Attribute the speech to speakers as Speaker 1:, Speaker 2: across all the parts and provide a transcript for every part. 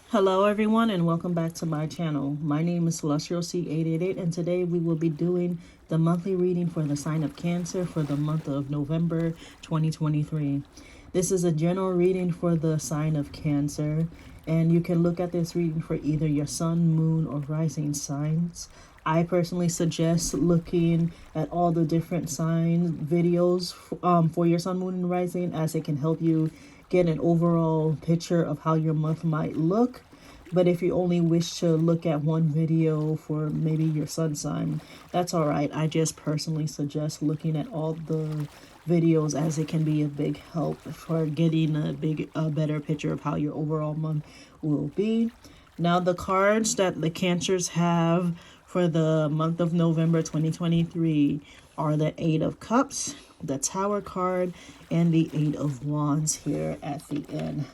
Speaker 1: Hello everyone and welcome back to my channel. My name is Celestial C888 and today we will be doing the monthly reading for the sign of Cancer for the month of November 2023. This is a general reading for the sign of Cancer, and you can look at this reading for either your sun, moon, or rising signs. I personally suggest looking at all the different sign videos for your sun, moon, and rising, as it can help you get an overall picture of how your month might look. But if you only wish to look at one video for maybe your sun sign, that's all right. I just personally suggest looking at all the videos, as it can be a big help for getting a better picture of how your overall month will be. Now, the cards that the Cancers have for the month of November 2023 are the Eight of Cups, the Tower card, and the Eight of Wands here at the end.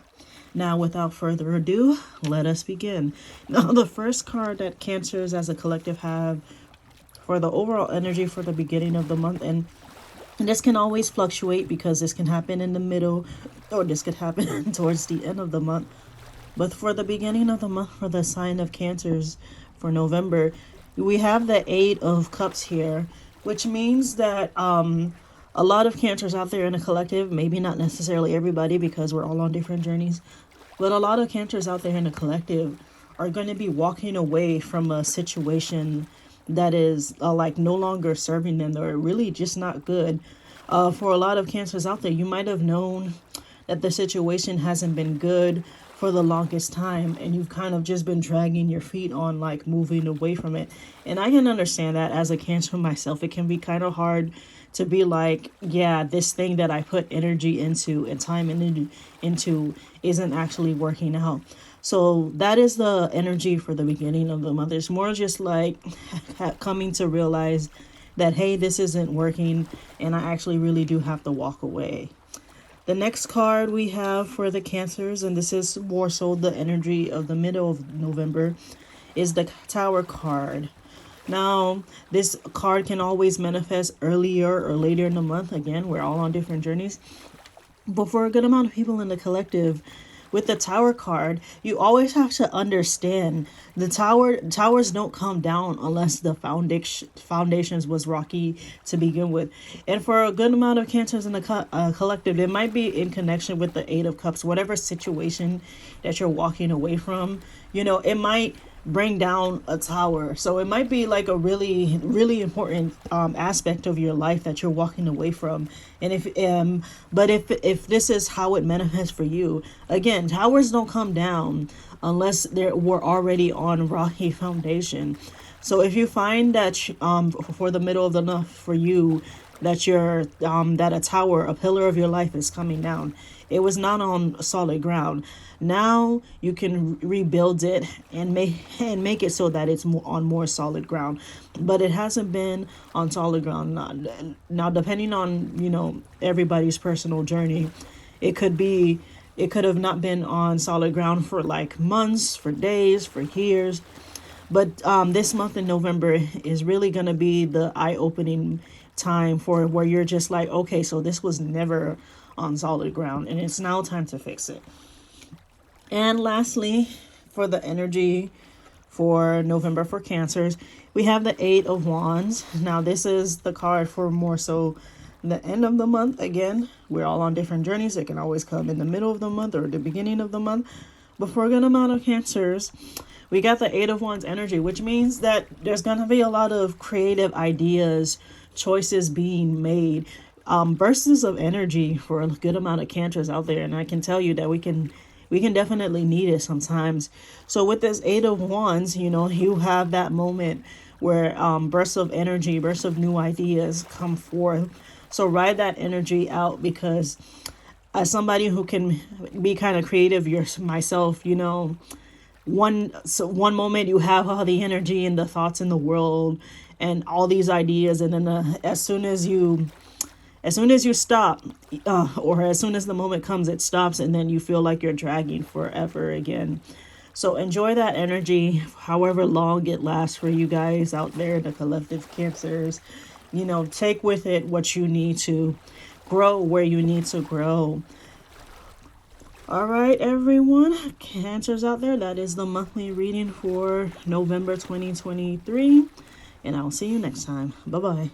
Speaker 1: Now, without further ado, let us begin. Now, the first card that Cancers as a collective have for the overall energy for the beginning of the month, and this can always fluctuate because this can happen in the middle or this could happen towards the end of the month. But for the beginning of the month, for the sign of Cancers for November, we have the Eight of Cups here, which means that a lot of Cancers out there in the collective, maybe not necessarily everybody because we're all on different journeys, but a lot of Cancers out there in the collective are going to be walking away from a situation that is like no longer serving them, or really just not good. For a lot of Cancers out there, you might have known that the situation hasn't been good for the longest time, and you've kind of just been dragging your feet on like moving away from it. And I can understand that as a Cancer myself. It can be kind of hard to be like, yeah, this thing that I put energy into and time into isn't actually working out. So that is the energy for the beginning of the month. It's more just like coming to realize that, hey, this isn't working and I actually really do have to walk away. The next card we have for the Cancers, and this is more so the energy of the middle of November, is the Tower card. Now, this card can always manifest earlier or later in the month. Again, we're all on different journeys. But for a good amount of people in the collective, with the Tower card, you always have to understand the towers don't come down unless the foundations was rocky to begin with. And for a good amount of Cancers in the collective, it might be in connection with the Eight of Cups, whatever situation that you're walking away from. It might bring down a tower. So it might be like a really, really important aspect of your life that you're walking away from. And if this is how it manifests for you, again, towers don't come down unless we're already on rocky foundation. So if you find that for the middle of the month for you, that that a tower, a pillar of your life is coming down, it was not on solid ground. Now you can rebuild it and make it so that it's on more solid ground. But it hasn't been on solid ground. Now, depending on everybody's personal journey, it could have not been on solid ground for like months, for days, for years. But this month in November is really going to be the eye-opening time for where you're just like, okay, so this was never on solid ground and it's now time to fix it. And lastly, for the energy for November for Cancers, we have the Eight of Wands. Now, this is the card for more so the end of the month. Again, we're all on different journeys. It can always come in the middle of the month or the beginning of the month. But for a good amount of Cancers, we got the Eight of Wands energy, which means that there's going to be a lot of creative ideas, choices being made, bursts of energy for a good amount of Cancers out there. And I can tell you that we can definitely need it sometimes. So with this Eight of Wands, you have that moment where bursts of energy, bursts of new ideas come forth. So ride that energy out, because as somebody who can be kind of creative myself, one moment you have all the energy and the thoughts in the world and all these ideas, and then as soon as you stop, or as soon as the moment comes, it stops, and then you feel like you're dragging forever again. So enjoy that energy, however long it lasts for you guys out there, the collective Cancers. Take with it what you need to grow, where you need to grow. All right, everyone, Cancers out there, that is the monthly reading for November 2023. And I'll see you next time. Bye-bye.